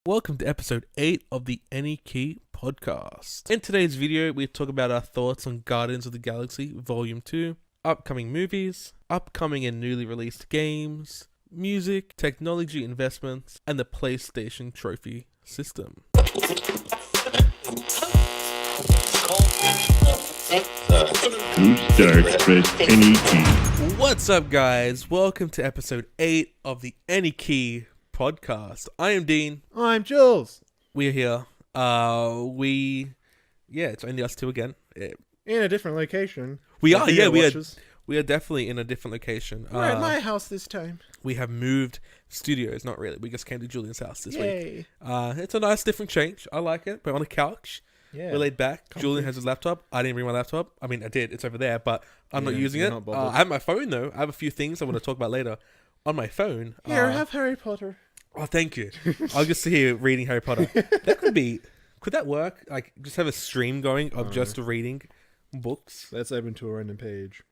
Welcome to episode 8 of the Any Key podcast. In today's video, we talk about our thoughts on Guardians of the Galaxy Volume 2, upcoming movies, upcoming and newly released games, music, technology investments, and the PlayStation Trophy system. Who starts first? Any key. What's up, guys? Welcome to episode 8 of the Any Key podcast. I am Dean. I'm Jules. We're here. It's only us two again. In a different location. We For are, video yeah, we are. watchers. We are definitely in a different location. We're at my house this time. We have moved studios. Not really. We just came to Julian's house this week. Yay. It's a nice different change. I like it. We're on a couch. Yeah. We're laid back. Comfy. Julian has his laptop. I didn't bring my laptop. I mean, I did. It's over there, but I'm not Yeah, using you're it. not bothered. I have my phone, though. I have a few things I want to talk about later on my phone. Here, have Harry Potter. Oh, thank you. I'll just sit here reading Harry Potter. Could that work? Like, just have a stream going of just reading books? Let's open to a random page.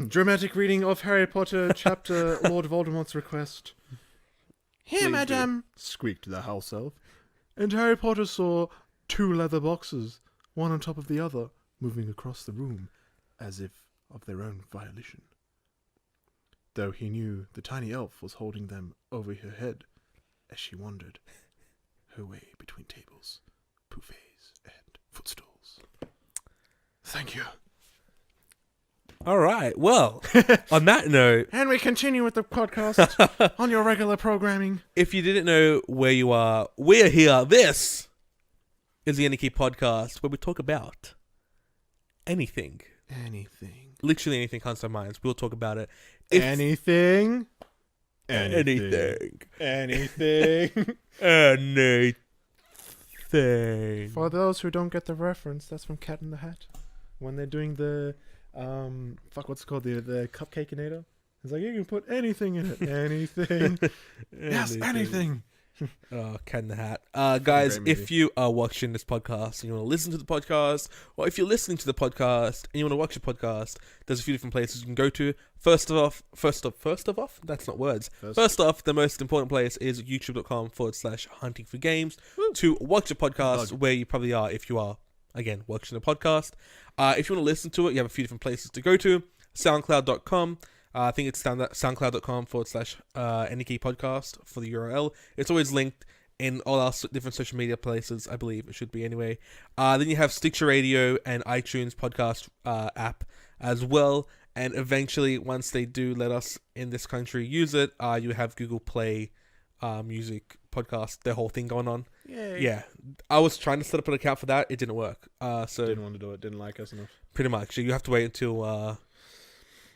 Dramatic reading of Harry Potter chapter Lord Voldemort's request. Here, Please madam, squeaked the house elf. And Harry Potter saw two leather boxes, one on top of the other, moving across the room, as if of their own volition. Though he knew the tiny elf was holding them over her head as she wandered her way between tables, buffets, and footstools. Thank you. All right. Well, on that note, And we continue with the podcast on your regular programming. if you didn't know where you are, we're here. This is the Any Key podcast where we talk about anything. Anything. Literally anything comes to our minds. We'll talk about it. Anything. Anything. Anything. Anything. For those who don't get the reference, that's from Cat in the Hat. When they're doing the, what's it called? The Cupcakeinator. It's like, you can put anything in it. Anything. Yes, anything. Oh, Cat in the Hat. Guys, Great movie. if you are watching this podcast and you want to listen to the podcast, or if you're listening to the podcast and you want to watch the podcast, there's a few different places you can go to. First off, that's not words. First off, the most important place is youtube.com/hunting for games to watch the podcast where you probably are if you are, again, watching the podcast. If you want to listen to it, you have a few different places to go to. SoundCloud.com. I think it's soundcloud.com/Any Key podcast for the URL. It's always linked in all our different social media places, I believe it should be anyway. Then you have Stitcher Radio and iTunes podcast app as well. And eventually, once they do let us in this country use it, you have Google Play music podcast, their whole thing going on. Yay. Yeah, I was trying to set up an account for that. It didn't work. So Didn't want to do it. Didn't like us enough. pretty much, you have to wait until us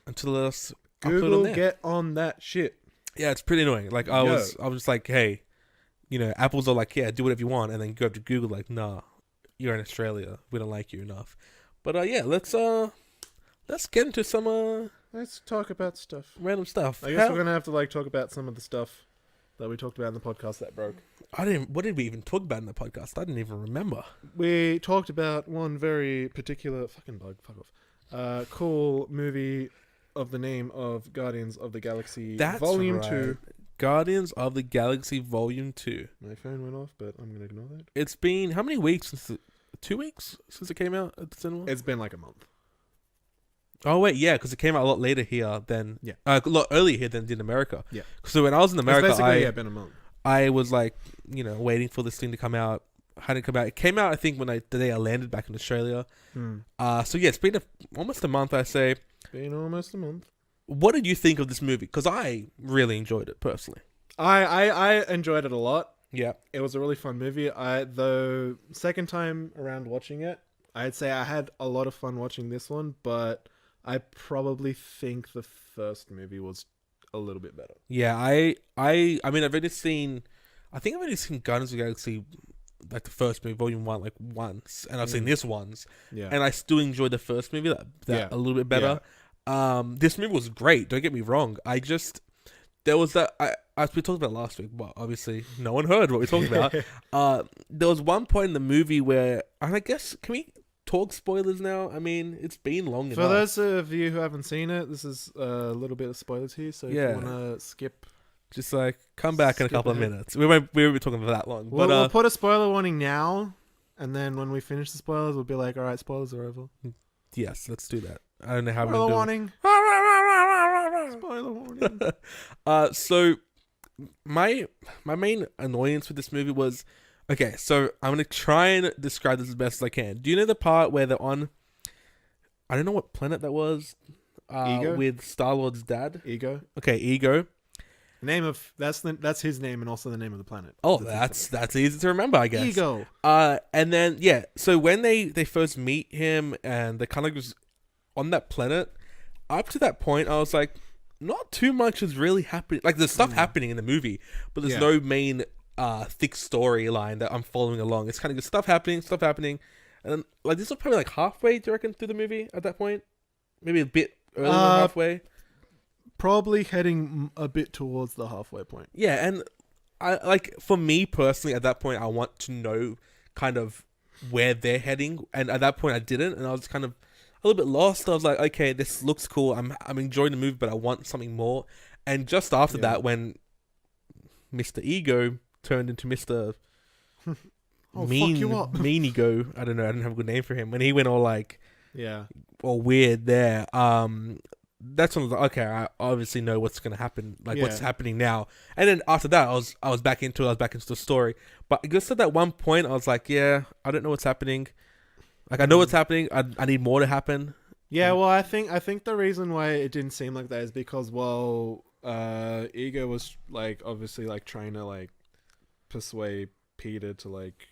upload on Google, there. get on that shit. Yeah, it's pretty annoying. Like I was just like, hey, Apple's are like, yeah, do whatever you want, and then go up to Google like, nah, you're in Australia, we don't like you enough. But yeah, let's get into some Let's talk about stuff. random stuff. I guess we're gonna have to talk about some of the stuff that we talked about in the podcast that broke. What did we even talk about in the podcast? I didn't even remember. We talked about one very particular fuck off. Cool movie of the name of Guardians of the Galaxy That's Volume right. 2. Guardians of the Galaxy Volume 2. My phone went off, but I'm gonna ignore that. It's been how many weeks since 2 weeks since it came out at the cinema? It's been like a month. Oh wait, yeah, because it came out a lot later here than a lot earlier here than it did in America. Yeah. So when I was in America, It's basically been a month. I was like, waiting for this thing to come out. Hadn't come out. It came out, I think, the day I landed back in Australia. So yeah, it's been almost a month, I say. Been almost a month. What did you think of this movie? Because I really enjoyed it personally. I enjoyed it a lot. Yeah. It was a really fun movie. The second time around watching it, I'd say I had a lot of fun watching this one, but I probably think the first movie was a little bit better. Yeah, I mean, I've only seen Guardians of the Galaxy, like the first movie, Volume 1, like once, and I've seen this once, Yeah. and I still enjoyed the first movie that Yeah. a little bit better. This movie was great. Don't get me wrong. There was that as we talked about last week, but obviously no one heard what we talked about. There was one point in the movie where, and I guess, can we talk spoilers now? I mean, it's been long For enough. those of you who haven't seen it, this is a little bit of spoilers here, so if Yeah. you want to skip Just like come back in a Skip couple ahead. of minutes. We won't be talking for that long. We'll, But we'll put a spoiler warning now, and then when we finish the spoilers, we'll be like, all right, spoilers are over. yes, let's do that. I don't know how Spoiler we're warning. doing. Spoiler warning. So my main annoyance with this movie was, okay, so I'm gonna try and describe this as best as I can. Do you know the part where they're on, I don't know what planet that was, Ego? with Star-Lord's dad? Ego. Okay, Ego. Name of that's his name and also the name of the planet. Oh, That's his that's easy to remember, I guess. Ego. And then yeah, so when they first meet him and they kind of just on that planet, up to that point I was like, not too much is really happening. Like there's stuff happening in the movie, but there's Yeah. no main thick storyline that I'm following along. It's kind of just stuff happening, and then, like this was probably like halfway, do you reckon, through the movie at that point? Maybe a bit earlier than halfway. Probably heading a bit towards the halfway point. Yeah, and I like for me personally at that point I want to know kind of where they're heading, and at that point I didn't, and I was kind of a little bit lost. I was like, okay, this looks cool. I'm enjoying the movie, but I want something more. And just after that, when Mr. Ego turned into Mr. Oh, fuck you up. Mean Ego, I don't know, I didn't have a good name for him. When he went all like Yeah. all weird there, that's when I was like, okay, I obviously know what's gonna happen, like what's happening now. And then after that, I was back into it. I was back into the story. But just at that one point, I was like, yeah, I don't know what's happening. Like I know what's happening. I need more to happen. Yeah, well, I think the reason why it didn't seem like that is because Ego was like obviously like trying to like persuade Peter to like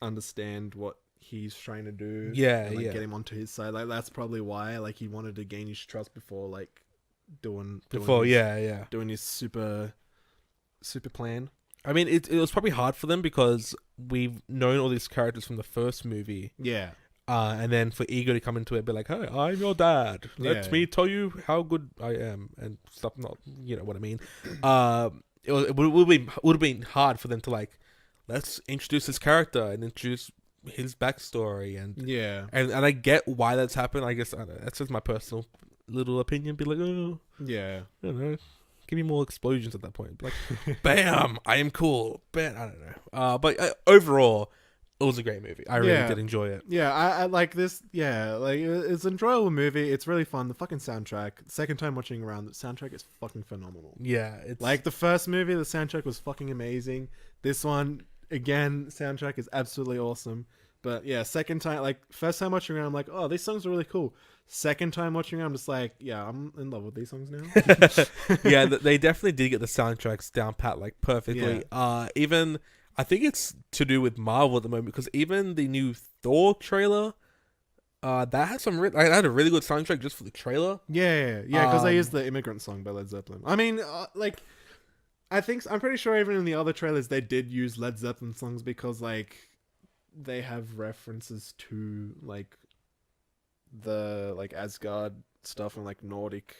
understand what he's trying to do. Yeah, and, like, yeah. get him onto his side. Like that's probably why like he wanted to gain his trust before like doing his super plan. I mean, it was probably hard for them because we've known all these characters from the first movie. Yeah. And then for Ego to come into it and be like, hey, I'm your dad. Let Yeah. me tell you how good I am and stuff. Not, you know what I mean. It would have been hard for them to like, let's introduce this character and introduce his backstory and Yeah. and I get why that's happened. I guess I don't know, that's just my personal little opinion. Be like, oh, Yeah. I don't know. Give me more explosions at that point. Be like, bam, I am cool. Bam, I don't know. But overall, it was a great movie. I really did enjoy it. Yeah, I like this. Yeah, like it's an enjoyable movie. It's really fun. The fucking soundtrack. Second time watching around, the soundtrack is fucking phenomenal. Yeah, it's Like the first movie, the soundtrack was fucking amazing. This one, again, soundtrack is absolutely awesome. But yeah, second time, like first time watching around, I'm like, oh, these songs are really cool. Second time watching around, I'm just like, yeah, I'm in love with these songs now. yeah, they definitely did get the soundtracks down pat like perfectly. Even I think it's to do with Marvel at the moment because even the new Thor trailer, that had some. I had a really good soundtrack just for the trailer. Yeah, because they used the Immigrant Song by Led Zeppelin. I mean, like, I'm pretty sure even in the other trailers they did use Led Zeppelin songs because like they have references to like the like Asgard stuff and like Nordic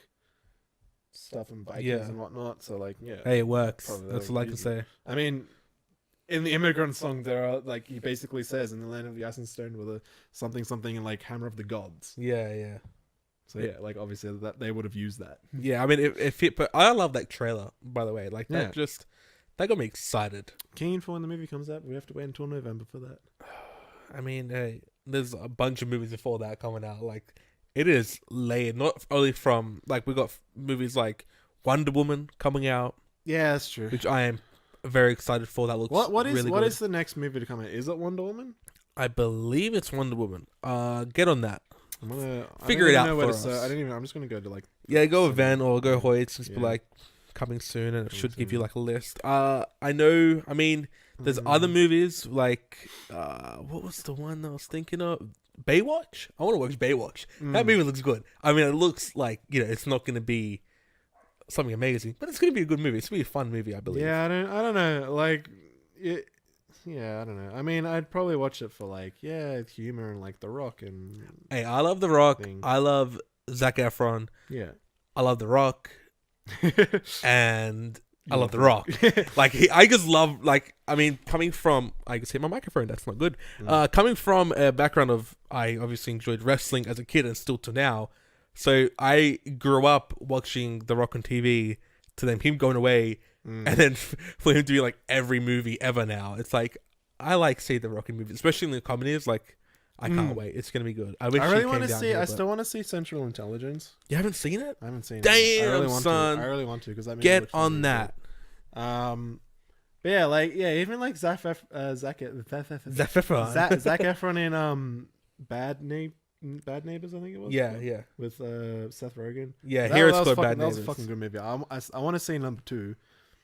stuff and Vikings and whatnot. So like, yeah, Hey, it works. Probably That's they'll all I can use say. I mean, in the Immigrant Song, there are like he basically says, "In the land of the ice and stone, with a something and like hammer of the gods." Yeah. So yeah, like obviously that they would have used that. Yeah, I mean, it fit, but I love that trailer, by the way. Like, that that got me excited. Keen for when the movie comes out. We have to wait until November for that. I mean, hey, there's a bunch of movies before that coming out. Like, it is layered, not only from, like, we got movies like Wonder Woman coming out, Yeah, that's true. which I am very excited for. That looks What is really what good. is the next movie to come out? Is it Wonder Woman? I believe it's Wonder Woman. Get on that. I'm gonna Figure it out for I'm us. just gonna go to like. Yeah, go event or go Hoyts. Just be Yeah. like, coming soon, and it Coming should give you soon. like a list. I know. I mean, there's other movies like what was the one I was thinking of? Baywatch. I want to watch Baywatch. That movie looks good. I mean, it looks like, you know, it's not going to be something amazing, but it's going to be a good movie. It's going to be a fun movie, I believe. Yeah, I don't know. Like, yeah, I don't know. I mean, I'd probably watch it for like, humor and like The Rock and Hey, I love The Rock. Thing. I love Zac Efron. yeah. I love The Rock, and I love The Rock. Like, I just love, like, I mean, coming from, I just hit my microphone, that's not good. Coming from a background of, I obviously enjoyed wrestling as a kid and still to now. So I grew up watching The Rock on TV, to then him going away Mm. and then for him to be like every movie ever now, it's like I like seeing The Rock in movies, especially in the comedies. Like I can't wait. It's gonna be good. I wish I he really came want to down see. here, I but- still want to see Central Intelligence. You haven't seen it? I haven't seen it. Damn, I really want son. to. I really want to because that movie Get looks on really that. good. But yeah, even like Zac Efron. Efron in Bad Neighbors, I think it was. Yeah. With Seth Rogen. Yeah, That Hero was Squad fucking- Bad That was a Neighbors. fucking good movie. I want to see number 2.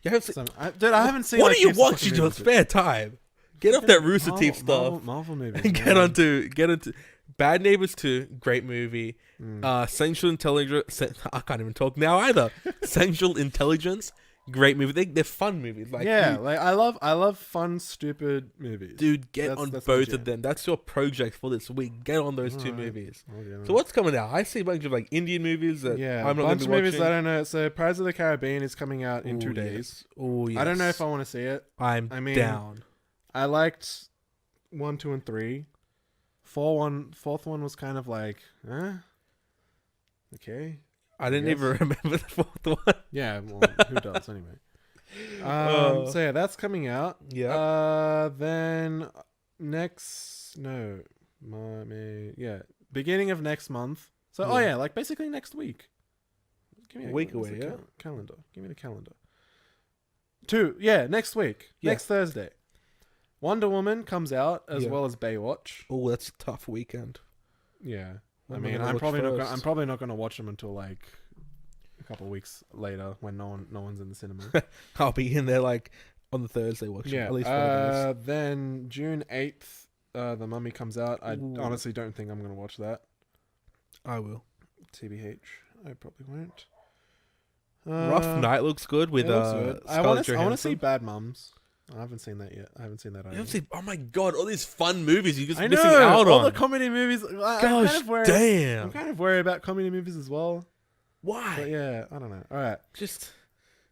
You haven't seen- Dude, I haven't seen. What like, are you heaps of watching in fucking your movies. spare time? Get off that Rooster Teeth stuff. Marvel movies. And man. get into Bad Neighbors 2, great movie. Central Intelligence, I can't even talk now either. Central Intelligence, great movie. They're fun movies. Like Yeah, you- like I love fun, stupid movies. dude, get That's- on that's both legit. of them. That's your project for this week. Get on those two Alright. movies. Oh, yeah, So what's coming out? I see a bunch of like Indian movies that yeah, I'm a not going bunch to of be movies watching. that I don't know. So Pirates of the Caribbean is coming out in 2 days. Oh yes. I don't know if I want to see it. I mean, down. I liked 1, 2, and 3. Fourth one was kind of like, okay. I didn't guess. even remember the fourth one. Yeah, well, who does anyway? Oh. So yeah, that's coming out. Yeah. Then beginning of next month. So Yeah. like basically next week. Give me A week what's away, the yeah? calendar. Give me the calendar. Next week. Yeah. Next Thursday. Wonder Woman comes out as Yeah. well as Baywatch. Oh, that's a tough weekend. Yeah. What I am I mean, gonna I'm watch probably not. first? I'm probably not going to watch them until like a couple of weeks later when no one's in the cinema. I'll be in there like on the Thursday watching. Yeah. At least one of those. Then June 8th, The Mummy comes out. I Ooh. honestly don't think I'm going to watch that. I will. TBH, I probably won't. Rough Night looks good with it looks good. I Scarlett want to Johansson. see Bad Mums. I haven't seen that yet. I haven't seen that You either. haven't seen? Oh my god! All these fun movies you just I missing know out all on. the comedy movies. I'm Gosh, kind of worried. damn! I'm kind of worried about comedy movies as well. Why? But yeah, I don't know. All right. Just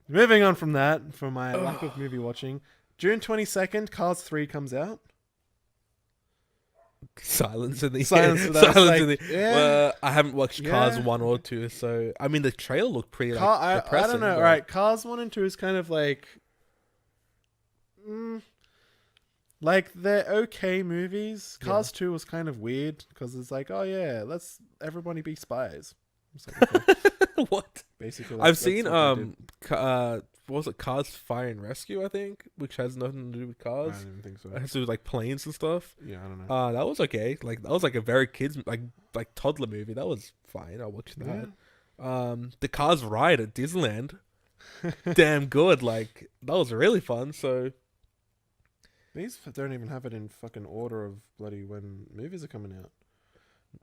Moving on from that, from my lack of movie watching, June 22nd, Cars 3 comes out. silence in the Silence for that. silence Like, in the. yeah. Well, I haven't watched Cars Yeah. 1 or 2, so I mean the trailer looked pretty like, I depressing. don't know. but- All right, Cars 1 and 2 is kind of like, like they're okay movies. Cars 2 was kind of weird because it's like, oh yeah, let's everybody be spies. It's like, okay, what? basically, I've that's seen what they did. what was it? Cars Fire and Rescue, I think, which has nothing to do with I cars. don't even think so. It has to do with like planes and stuff. Yeah, I don't know. That was okay. Like that was like a very kids like toddler movie. That was fine. I watched that. The Cars ride at Disneyland, damn good. Like that was really fun. So These don't even have it in fucking order of bloody when movies are coming out.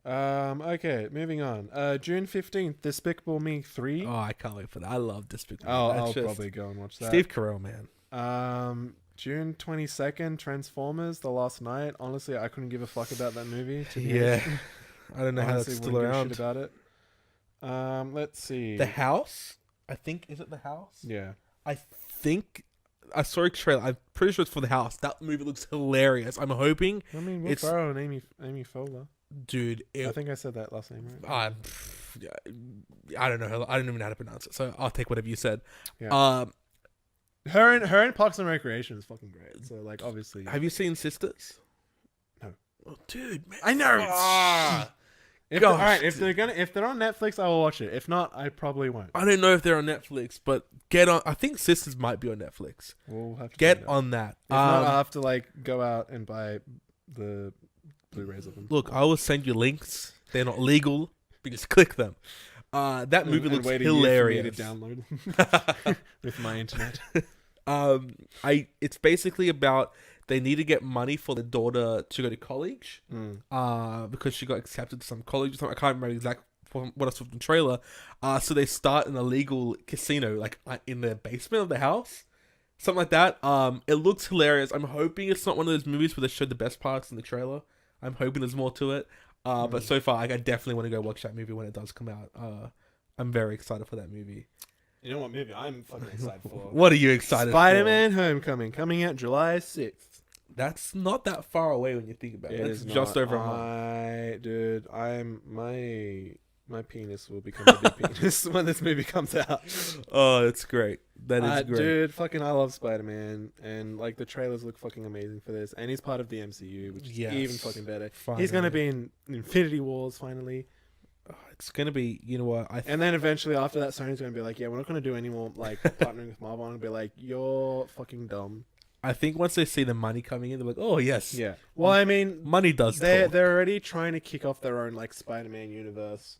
Okay, moving on. June 15th, Despicable Me 3. oh, I can't wait for that. I love Despicable Me. I'll That's just probably go and watch that. Steve Carell, man. June 22nd, Transformers: The Last Night. Honestly, I couldn't give a fuck about that movie. To be Yeah, honest. I don't know how that's Honestly, still wouldn't give a around. shit about it. Let's see. The House, I think, is it The House? Yeah. I think I saw a trailer. I'm pretty sure it's for The House. That movie looks hilarious. I'm hoping, I mean, Will It's- Ferrell and Amy Fowler. dude. I think I said that last name right. I don't know. I don't even know how to pronounce it. So I'll take whatever you said. Yeah. Her and Parks and Recreation is fucking great. So like, obviously. Have you seen Sisters? No. Oh, dude, man. I know. Ah. All gosh. right, if they're on Netflix, I will watch it. If not, I probably won't. I don't know if they're on Netflix, but get on. I think Sisters might be on Netflix. We'll have to Get find out. on that. If not, I'll have to like go out and buy the Blu-rays of them. Look, I will send you links. They're not legal, but just click them. That movie And looks wait a year for me hilarious. to download with my internet. It's basically about they need to get money for the daughter to go to college, because she got accepted to some college or something. I can't remember exactly what I saw from the trailer. So they start an illegal casino, like in the basement of the house, something like that. It looks hilarious. I'm hoping it's not one of those movies where they showed the best parts in the trailer. I'm hoping there's more to it. But so far, I definitely want to go watch that movie when it does come out. I'm very excited for that movie. You know what movie I'm fucking excited for? What are you excited for? Spider-Man: Homecoming, coming out July 6th. That's not that far away when you think about it. It's just over a month. Dude, my My penis will become a big penis when this movie comes out. Oh, it's great. That is great. Dude, fucking I love Spider-Man, and like the trailers look fucking amazing for this, and he's part of the MCU, which is even fucking better. He's gonna be in Infinity Wars finally. Oh, it's gonna be, you know what? And then eventually after that, Sony's gonna be like, yeah, we're not gonna do any more like partnering with Marvel, and be like, you're fucking dumb. I think once they see the money coming in, they're like, oh yes, Yeah. Well, I mean, money does. they're talk. already trying to kick off their own like Spider-Man universe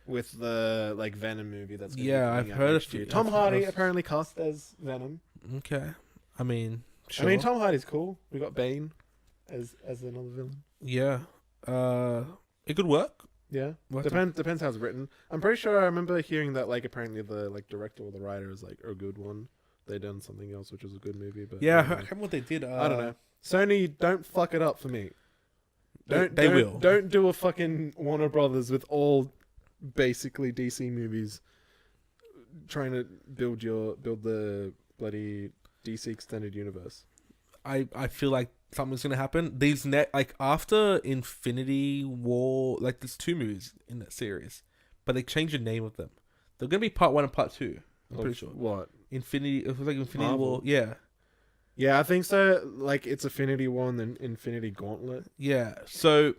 with the like Venom movie that's gonna be coming I've out heard next a few. year. Tom I've Hardy heard- apparently cast as Venom. Okay, I mean, sure. I mean, Tom Hardy's cool. We got Bane as another villain. Yeah, it could work. Yeah, What? depends how it's written. I'm pretty sure I remember hearing that like apparently the like director or the writer is like a good one. They done something else which was a good movie, but Yeah, I I don't know. remember what they did. I don't know. Sony, don't fuck it up for me. They will. Don't do a fucking Warner Brothers with all basically DC movies trying to build the bloody DC extended universe. I feel like something's gonna happen. These like after Infinity War, like there's 2 movies in that series, but they changed the name of them. They're gonna be part 1 and part 2. I'm pretty sure. What? Infinity. It was like Infinity Marvel? War. Yeah, Yeah, I think so. Like it's Infinity War and then Infinity Gauntlet. yeah. So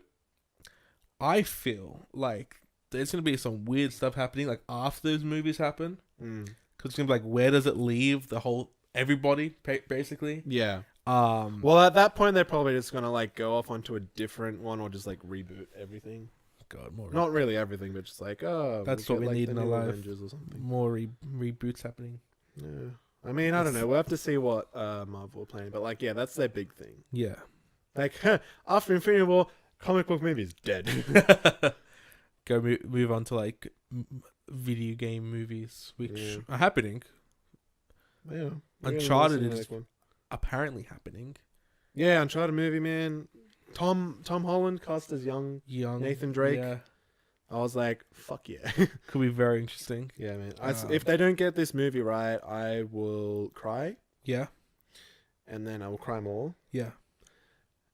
I feel like there's gonna be some weird stuff happening like after those movies happen, because it's gonna be like, where does it leave the whole everybody basically? Yeah. Um. Well, at that point, they're probably just gonna like go off onto a different one or just like reboot everything. God, more Not really everything, but just like That's we'll what get, we need the in our new life. Avengers or something. more reboots happening. Yeah. I mean, I don't know. We'll have to see what Marvel are planning, but like, yeah, that's their big thing. Yeah. Like after Infinity War, comic book movies dead. Go move on to like video game movies, which Yeah. are happening. Yeah. Uncharted We're gonna is one. apparently happening. Yeah, Uncharted movie, man. Tom Holland cast as young Young Nathan Drake. Yeah, I was like, fuck yeah. could be very interesting. Yeah, man. Um, If they don't get this movie right, I will cry, Yeah, and then I will cry more, yeah.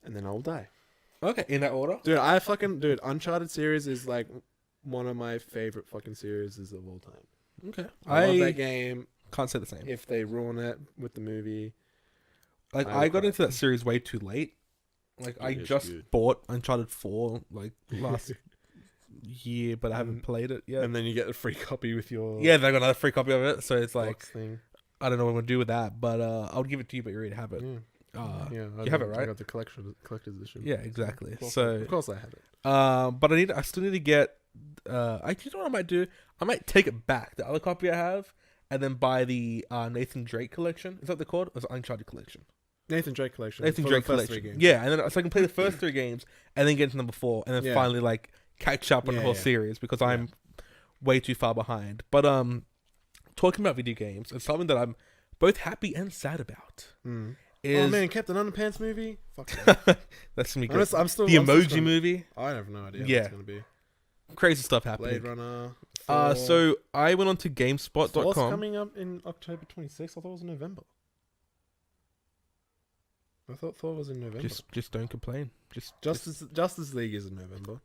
and then I will die. Okay, in that order. Dude, Uncharted series is like one of my favorite fucking series of all time. Okay, I love that game. can't say the same. If they ruin it with the movie, Like I I got cry. into that series way too late. Like I It is just good. bought Uncharted 4 like last year, but I haven't And- played it yet. and then you get a free copy with your Yeah, they got another free copy of it, so it's like box thing. I don't know what I'm gonna do with that, but I'll give it to you, but you already have it. Yeah, Yeah, I you have it, I right? got the collector's edition. Yeah, exactly. Of course, So, of course I have it. but I still need to get. You know what I might do? I might take it back, the other copy I have, and then buy the Nathan Drake collection. Is that what they're called? Or is it Uncharted collection? Nathan Drake collection. Nathan for Drake the first three collection. games. Yeah, and then so I can play the first 3 games and then get to number 4, and then Yeah. finally like catch up on the Yeah, whole yeah. series because I'm way too far behind. But talking about video games, it's something that I'm both happy and sad about. Mm. Is Oh man, Captain Underpants movie. Fuck yeah. that's gonna be I'm, great. just, I'm still The I'm still Emoji gonna- movie, I have no idea. Yeah. What it's gonna be crazy stuff happening. Blade Runner. So I went on to Thor's GameSpot.com. coming up in October 26th. I thought it was in November. I thought Thor was in November. Just don't complain. Just Justice League is in November.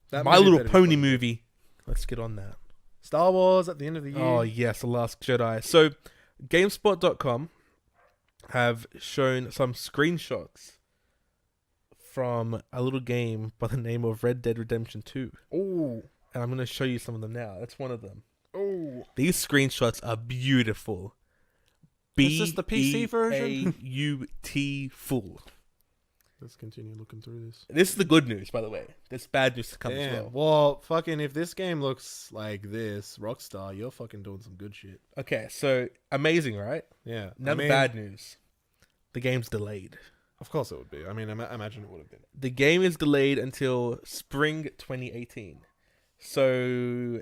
That My movie Little better be Pony fucking good. movie. Let's get on that. Star Wars at the end of the year. Oh yes, The Last Jedi. So GameSpot.com have shown some screenshots from a little game by the name of Red Dead Redemption 2. Oh. And I'm going to show you some of them now. That's one of them. Oh. These screenshots are beautiful. Is this the PC version? B-E-A-U-T full. Let's continue looking through this. This is the good news, by the way. There's bad news to come as Damn. well. Well, fucking, if this game looks like this, Rockstar, you're fucking doing some good shit. Okay, so amazing, right? Yeah. Now I mean, the bad news. The game's delayed. Of course it would be. I mean, I imagine it would have been. The game is delayed until spring 2018. So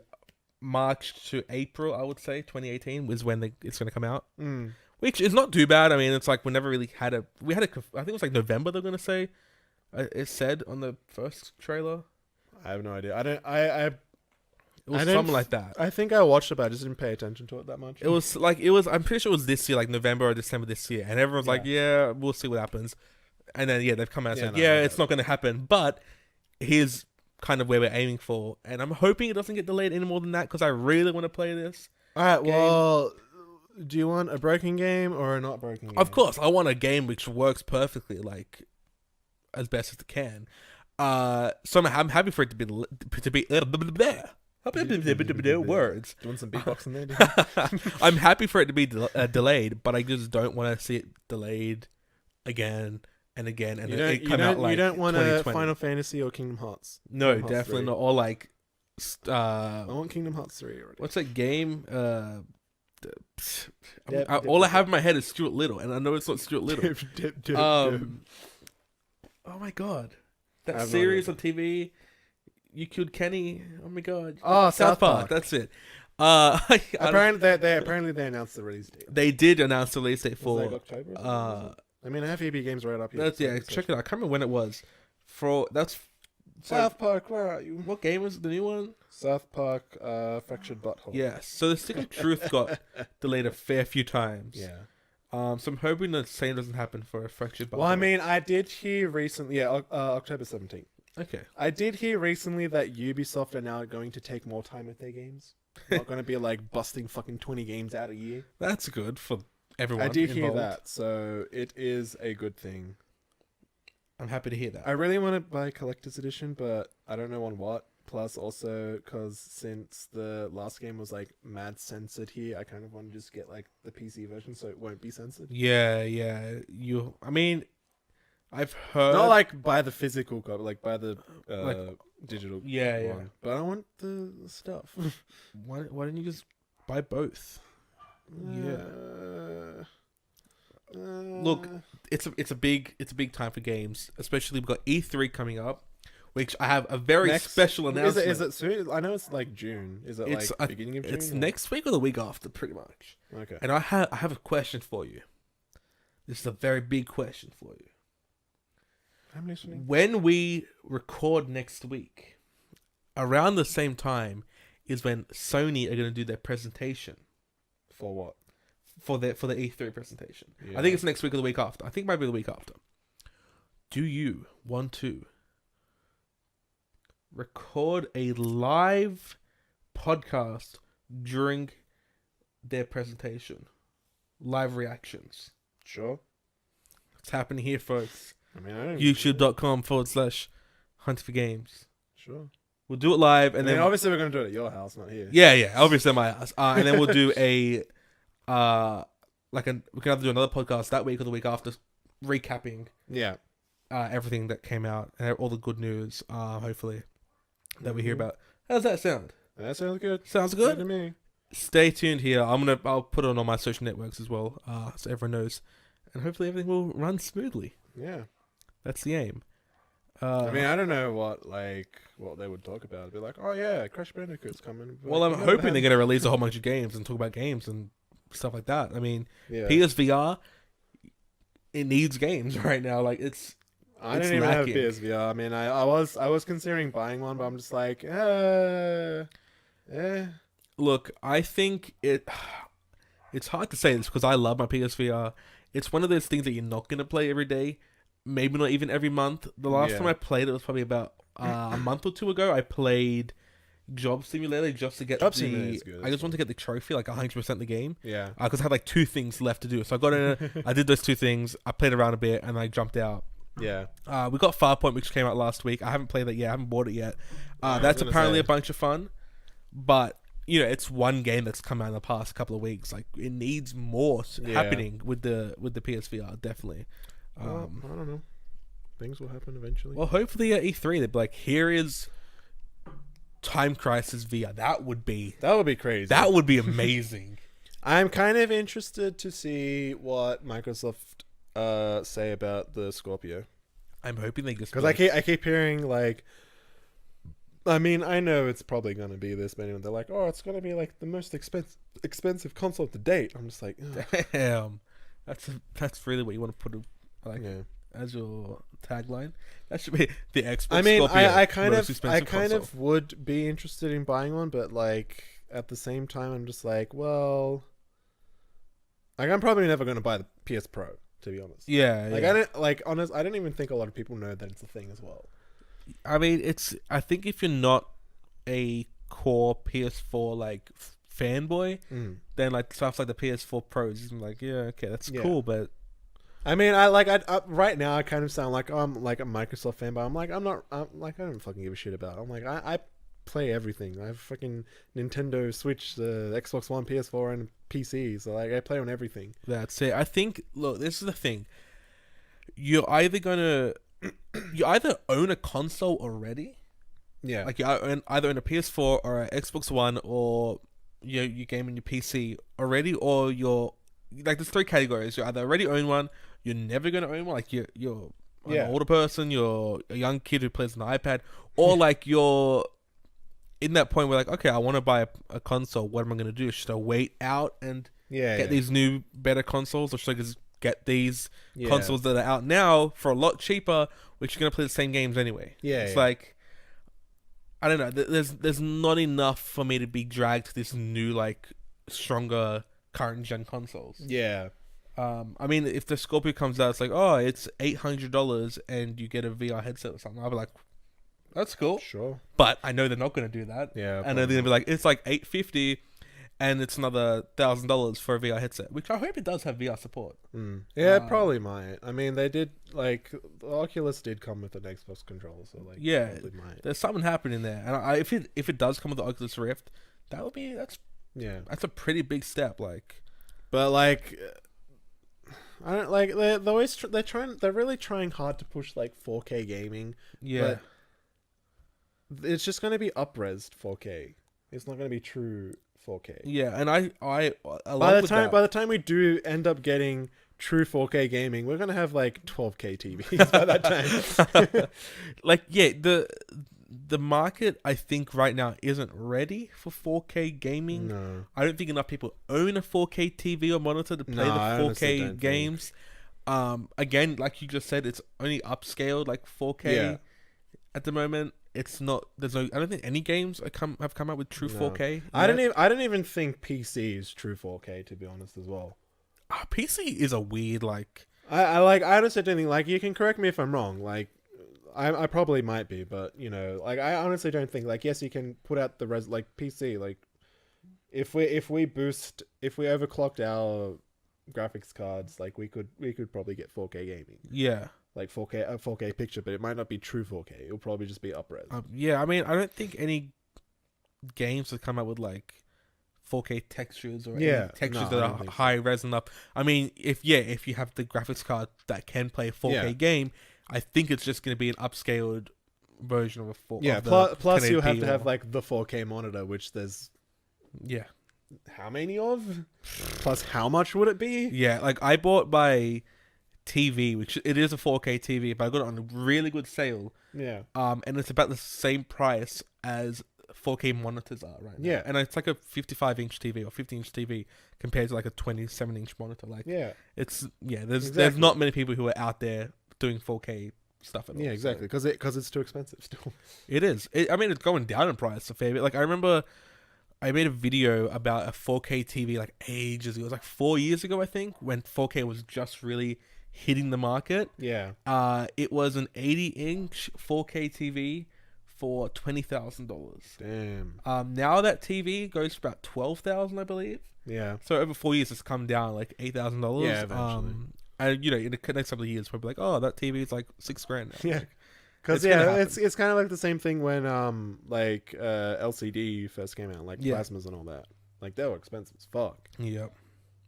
March to April, I would say, 2018 is when it's going to come out. Mm. Which is not too bad. I mean, it's like we never really had a... I think it was like November they're going to say. It said on the first trailer. I have no idea. It was I don't something like that. I think I watched it, but I just didn't pay attention to it that much. I'm pretty sure it was this year, like November or December this year. And everyone's like, yeah, we'll see what happens. And then, they've come out and said, no, it's not going to happen. But here's kind of where we're aiming for, and I'm hoping it doesn't get delayed any more than that because I really want to play this. All right. Game. Well, do you want a broken game or a not broken game? Of course, I want a game which works perfectly, like as best as it can. So I'm happy for it to be words. Do you want some beatbox in there? I'm happy for it to be delayed, but I just don't want to see it delayed again and again, and it come out like you don't want a 2020. Final Fantasy or Kingdom Hearts. No, Kingdom Hearts definitely 3. not. Or like, I want Kingdom Hearts 3 already. what's that game? All I have in my head is Stuart Little, and I know it's not Stuart Little. Oh my god, I that have no series idea. on TV. You killed Kenny. Oh my god. Oh, South Park. That's it. Apparently they announced the release date. They did announce the release date Was it for. like October. Or something? I mean, I have EB Games right up here. That's check it out. I can't remember when it was. South Park, where are you? What game was the new one? South Park, Fractured Butthole. Yes. So the Stick of Truth got delayed a fair few times. Yeah. So I'm hoping the same doesn't happen for a Fractured Butthole. Well, I mean, I did hear recently. Yeah, October 17th. Okay. I did hear recently that Ubisoft are now going to take more time with their games. Not going to be like busting fucking 20 games out a year. That's good for everyone. I did hear involved. that, so it is a good thing. I'm happy to hear that. I really want to buy collector's edition, but I don't know on what. Plus, also because since the last game was like mad censored here, I kind of want to just get like the PC version so it won't be censored. Yeah. I mean, I've heard. Not like buy the physical copy, like buy the Like, digital. Yeah. one. But I want the stuff. Why don't you just buy both? Look, it's a big time for games, especially we've got E3 coming up, which I have a very special announcement. Is it soon? I know it's like June. Is it It's like beginning of June? It's or- next week or the week after, pretty much. Okay. And I have a question for you. This is a very big question for you. I'm listening. When we record next week, around the same time is when Sony are going to do their presentation For what? for the E3 presentation. Yeah. I think it's next week or the week after. I think it might be the week after. Do you want to record a live podcast during their presentation? Live reactions. Sure. It's happening here, folks. I mean, I don't YouTube.com/Hunt for Games. Sure. We'll do it live, and I mean, then obviously we're gonna do it at your house, not here. yeah, obviously my ass. And then we'll do we can either do another podcast that week or the week after, recapping Yeah. everything that came out and all the good news. Hopefully that we hear Mhm. about. How does that sound? That sounds good. Sounds Good good. to me. Stay tuned here. I'll put it on all my social networks as well, so everyone knows, and hopefully everything will run smoothly. Yeah. That's the aim. I mean, I don't know what they would talk about. It'd be like, oh yeah, Crash Bandicoot's coming. But well, like, I'm you know, hoping they're going to release a whole bunch of games and talk about games and stuff like that. I mean, Yeah. PSVR, it needs games right now. Like it's I it's don't even lacking. have PSVR. I mean, I was considering buying one, but I'm just like, eh. Look, I think it's hard to say this because I love my PSVR. It's one of those things that you're not going to play every day, maybe not even every month. The last Yeah. time I played it was probably about a month or two ago. I played Job Simulator just to get Job Simulator is good, I just want to get the trophy, like 100% the game. Yeah. Because I had like two things left to do. So I got in, I did those two things, I played around a bit, and I jumped out. Yeah. We got Farpoint, which came out last week. I haven't played that yet. I haven't bought it yet. I was That's gonna apparently say. a bunch of fun, but you know, it's one game that's come out in the past couple of weeks. Like it needs more happening with the PSVR. Definitely. Well, I don't know. Things will happen eventually. Well, hopefully at E3 they'd be like, here is Time Crisis VR. That would be crazy. that would be amazing. I'm kind of interested to see what Microsoft say about the Scorpio, I'm hoping they just because I keep hearing like, I mean, I know it's probably gonna be this, but anyway, they're like, oh, it's gonna be like the most expensive console to date. I'm just like, ugh. damn. That's really what you want to put Yeah. as your tagline. That should be the Xbox. I mean, Scorpio, I kind most of expensive console. would be interested in buying one, but like at the same time, I'm just like, well, like I'm probably never gonna buy the PS Pro, to be honest. Yeah, Like yeah. I don't even think a lot of people know that it's a thing as well. I mean, I think if you're not a core PS4 like fanboy, then like stuff like the PS4 Pros, is like, yeah, okay, that's cool, but I mean, right now I kind of sound like I'm like a Microsoft fanboy. I don't fucking give a shit about it. I'm like, I play everything. I have fucking Nintendo Switch, Xbox One, PS4, and PC. So like, I play on everything. that's it. I think, look, this is the thing. You either own a console already, Yeah. like you either own a PS4 or an Xbox One, or you game on your PC already, or you're like, there's three categories. You either already own one, you're never gonna own one, like you're an older person, you're a young kid who plays on an iPad, or like you're in that point where like, okay, I want to buy a console. What am I gonna do? Should I wait out and get these new better consoles, or should I just get these consoles that are out now for a lot cheaper, which you're gonna play the same games anyway? It's like, I don't know. There's not enough for me to be dragged to this new, like, stronger current gen consoles. Yeah. I mean, if the Scorpio comes out, it's like, oh, it's $800 and you get a VR headset or something, I'll be like, that's cool. Sure. But I know they're not going to do that. Yeah. And they're going to be like, it's like $850 and it's another $1,000 for a VR headset, which I hope it does have VR support. Yeah, it probably might. I mean, they did, like, the Oculus did come with an Xbox controller, so like, Yeah, probably might. there's something happening there. And if it does come with the Oculus Rift, that's a pretty big step. Like, But like, I don't like they're really trying hard to push like 4K gaming. yeah. But it's just going to be up-resed 4K. It's not going to be true 4K. Yeah, and I By the time we do end up getting true 4K gaming, we're gonna have like 12K TVs by that time. like, yeah, the market, I think, right now isn't ready for 4K gaming. No. I don't think enough people own a 4K TV or monitor to play I the honestly 4K don't games. Again, like you just said, it's only upscaled like 4K at the moment. It's not. I don't think any games have come out with true 4K. I don't even think PC is true 4K, to be honest, as well. PC is a weird, like. I honestly don't think, like, you can correct me if I'm wrong. Like, I probably might be, but you know, like, I honestly don't think, like, yes, you can put out the like PC, like, if we overclocked our graphics cards, like, we could probably get 4K gaming. Yeah. Like 4K picture, but it might not be true 4K. It'll probably just be up-res. Yeah, I mean, I don't think any games have come out with like 4K textures or any textures that are high res enough. I mean, if you have the graphics card that can play a 4K game, I think it's just going to be an upscaled version of a 4K. Yeah, plus you'll have to have like the 4K monitor, which there's how many of? Plus, how much would it be? Yeah, like I bought my TV, which it is a 4K TV, but I got it on a really good sale. Yeah. And it's about the same price as 4K monitors are right now. Yeah. And it's like a 55-inch TV or 50-inch TV compared to like a 27-inch monitor. Like, there's not many people who are out there doing 4K stuff at all. Yeah, exactly. Because it's too expensive still. It is. I mean, it's going down in price a fair bit. Like, I remember I made a video about a 4K TV like ages ago. It was like 4 years ago, I think, when 4K was just really hitting the market. Yeah. It was an 80-inch 4K TV for $20,000. Damn. Now that TV goes for about $12,000, I believe. Yeah. So over 4 years, it's come down like $8,000. Yeah, eventually. And you know, in the next couple of years, we'll be like, oh, that TV is like $6,000 now. Yeah. Like, Because it's kind of like the same thing when LCD first came out, like plasmas and all that. Like, they were expensive as fuck. Yeah.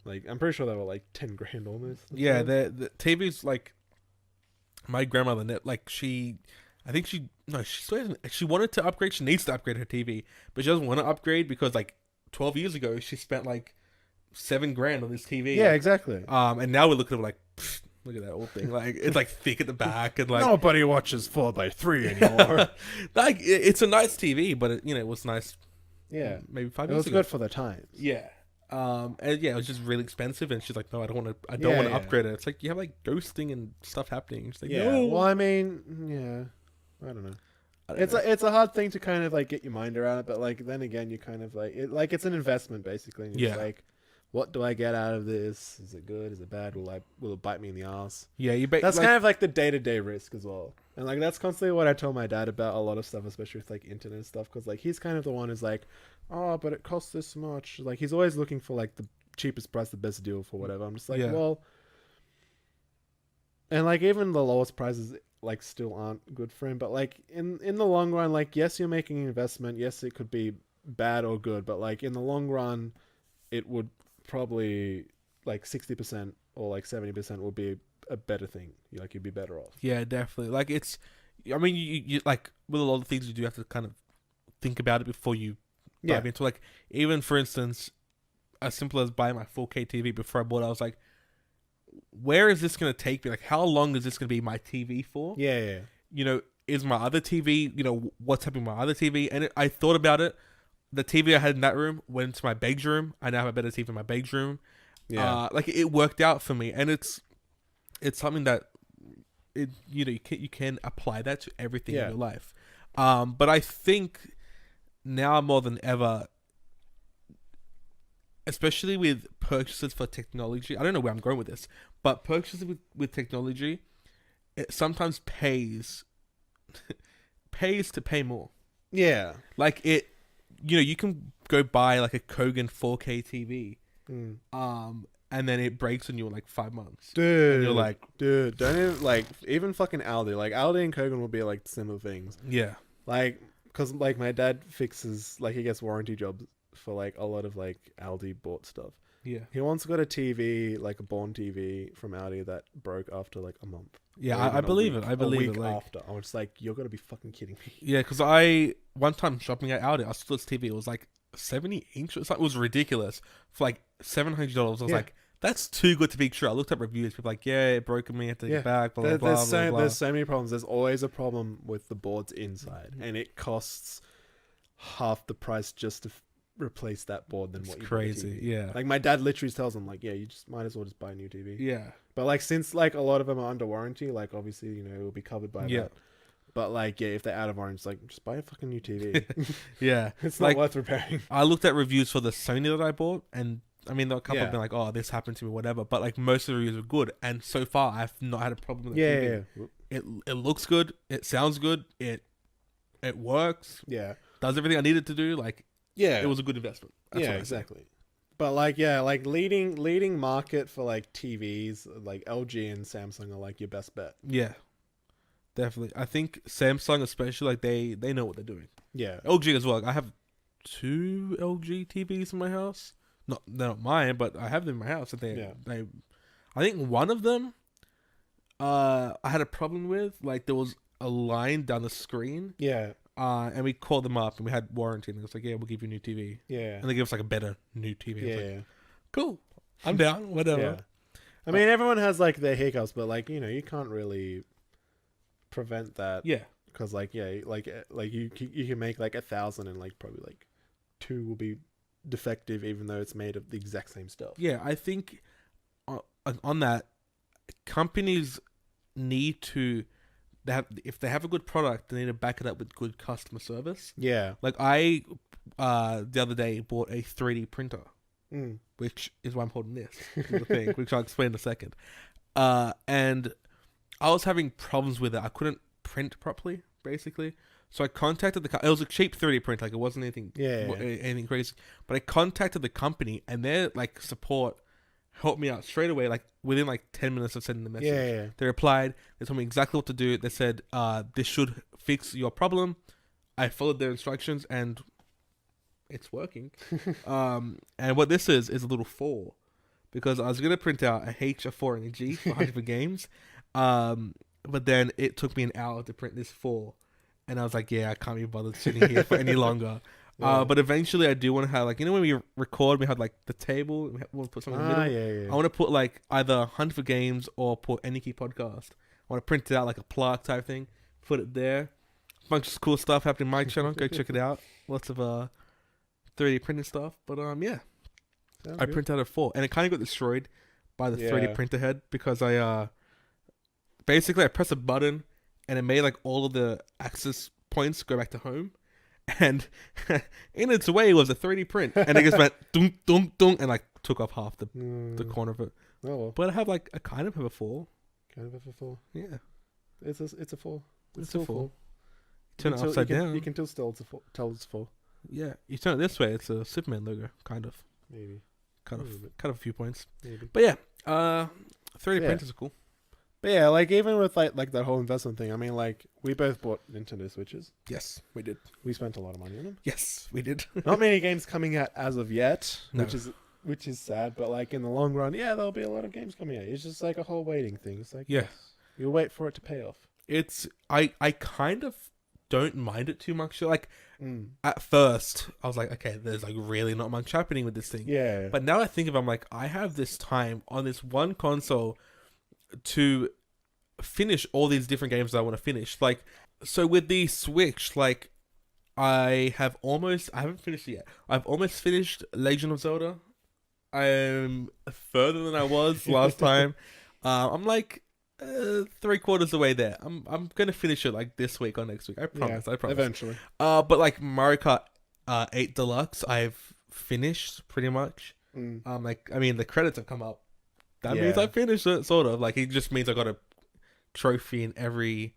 Like, I'm pretty sure they were like $10,000 almost. Yeah, the TV's like, my grandmother, like, she wanted to upgrade. She needs to upgrade her TV, but she doesn't want to upgrade because like 12 years ago she spent like $7,000 on this TV. Yeah, exactly. And now we're looking at it like, look at that old thing. Like, it's like thick at the back and like nobody watches 4:3 anymore. Like, it's a nice TV, but it was nice. Yeah, maybe 5 years years ago. It was good for the times. Yeah. And it was just really expensive, and she's like, "No, I don't want to upgrade it." It's like you have like ghosting and stuff happening. She's like, "No." Well, I mean, I don't know. It's a hard thing to kind of like get your mind around it, but like then again, you kind of like it's an investment basically. And it's like, what do I get out of this? Is it good? Is it bad? Will it bite me in the ass? Yeah, That's kind of like the day-to-day risk as well. And like that's constantly what I tell my dad about a lot of stuff, especially with like internet stuff, because like he's kind of the one who's like, oh, but it costs this much. Like he's always looking for like the cheapest price, the best deal for whatever. I'm just like, Yeah. well, and like even the lowest prices like still aren't good for him. But like in the long run, like yes, you're making an investment. Yes, it could be bad or good, but like in the long run, it would probably like 60% or like 70% would be a better thing. Like you'd be better off. Yeah, definitely. Like it's, I mean, you like with a lot of things you do have to kind of think about it before you dive into. Like even for instance, as simple as buying my 4K TV before I bought it, I was like, where is this gonna take me? Like how long is this gonna be my TV for? Yeah. You know, is my other TV? You know, what's happening with my other TV? And I thought about it. The TV I had in that room went to my bedroom. I now have a better TV in my bedroom. Yeah. Like it worked out for me, and it's something that you can apply that to everything in your life. But I think now more than ever, especially with purchases for technology, I don't know where I'm going with this, but purchases with technology, it sometimes pays to pay more. Yeah. Like it, you can go buy like a Kogan 4K TV, and then it breaks on you in like 5 months. Dude. And you're like, don't even, like, even fucking Aldi. Like, Aldi and Kogan will be, like, similar things. yeah, Like, because, like, my dad fixes, like, he gets warranty jobs for, like, a lot of, like, Aldi bought stuff. yeah, He once got a TV, like, a Born TV from Aldi that broke after, like, a month. yeah. Or even I a believe week- it. I believe a week it. Like, after. I was just like, you're going to be fucking kidding me. yeah, because I one time shopping at Aldi, I saw this TV. It was like 70 inches. It was ridiculous for like $700. I was Yeah. like, that's too good to be true. I looked up reviews. People like, yeah, it broke on me. I had to take it back. Blah blah blah. There's blah, blah. there's so many problems. There's always a problem with the boards inside, and it costs half the price just to replace that board than It's what you crazy. bought a TV. Yeah, Like my dad literally tells him like, yeah, you just might as well just buy a new TV. yeah, But like since like a lot of them are under warranty, like obviously it will be covered by Yeah. that. But like yeah, if they're out of warranty, it's like just buy a fucking new TV. yeah. It's not Like, worth repairing. I looked at reviews for the Sony that I bought, and I mean, there were a couple Yeah. have been like, "Oh, this happened to me," whatever. But like most of the reviews were good, and so far I've not had a problem with the TV. Yeah. It looks good. It sounds good. It works. Yeah. Does everything I needed to do. Like Yeah. it was a good investment. That's Yeah, what I say. exactly. But like yeah, like leading market for like TVs, like LG and Samsung are like your best bet. Yeah, definitely. I think Samsung, especially, like they know what they're doing. Yeah. LG as well. I have 2 LG TVs in my house. They're not mine, but I have them in my house. And I think one of them, I had a problem with. Like there was a line down the screen, Yeah. and we called them up and we had warranty, and it was like, yeah, we'll give you a new TV, Yeah. and they gave us like a better new TV. I was Yeah. like, cool, I'm down, whatever. Yeah. I mean, everyone has like their hiccups, but like you can't really prevent that. Yeah, Because like like you can make like 1,000 and like probably like 2 will be defective, even though it's made of the exact same stuff. yeah. I think on that, companies need to. If they have a good product, they need to back it up with good customer service. Yeah. Like I, the other day bought a 3D printer, Mm. which is why I'm holding this the thing, which I'll explain in a second. And I was having problems with it. I couldn't print properly, basically. So I contacted it was a cheap 3D print, like it wasn't anything, Yeah. anything crazy. But I contacted the company, and their like support helped me out straight away, like within like 10 minutes of sending the message. Yeah. They replied. They told me exactly what to do. They said, this should fix your problem. I followed their instructions, and it's working. And what this is a little 4. Because I was going to print out a H, a 4, and a G for 100 games. But then it took me an hour to print this 4. And I was like, yeah, I can't be bothered sitting here for any longer. Yeah. But eventually I do want to have, like, when we record, we have, like, the table. We want to put something in the middle. Yeah. I want to put like either Hunt for Games or put Aniki Podcast. I want to print it out like a plaque type thing, put it there. Bunch of cool stuff happening in my channel. Go check it out. Lots of 3D printing stuff. But yeah, Sounds I good. print out a 4, and it kind of got destroyed by the 3D Yeah. printer head because I basically I pressed a button and it made like all of the access points go back to home. And in its way, it was a 3D print, and it just went dunk dunk dunk, and like took off half the corner of it. Oh well. But I have like a kind of have a 4. Kind of a 4. Yeah, It's a 4. it's still a 4. 4. Turn it upside down. You can still tell it's 4. Yeah, you turn it this way, it's a Superman logo, kind of. Maybe. Kind Maybe. of a few points. Maybe. But yeah, 3D Yeah. printers are cool. But yeah, like even with like that whole investment thing, I mean, like we both bought Nintendo Switches. Yes, we did. We spent a lot of money on them. Yes, we did. Not many games coming out as of yet, No. which is sad. But like in the long run, yeah, there'll be a lot of games coming out. It's just like a whole waiting thing. It's like Yeah. you'll wait for it to pay off. It's I kind of don't mind it too much. Like Mm. at first, I was like, okay, there's like really not much happening with this thing. Yeah, But now I think of it, I'm like, I have this time on this one console to finish all these different games that I want to finish. Like, so with the Switch, like, I haven't finished it yet. I've almost finished Legend of Zelda. I'm further than I was last time. I'm like 3/4 the way there. I'm gonna finish it like this week or next week. I promise. Eventually. But like Mario Kart 8 Deluxe, I've finished pretty much. Mm. Like I mean, the credits have come up. That Yeah. means I finished it, sort of. Like it just means I got a trophy in every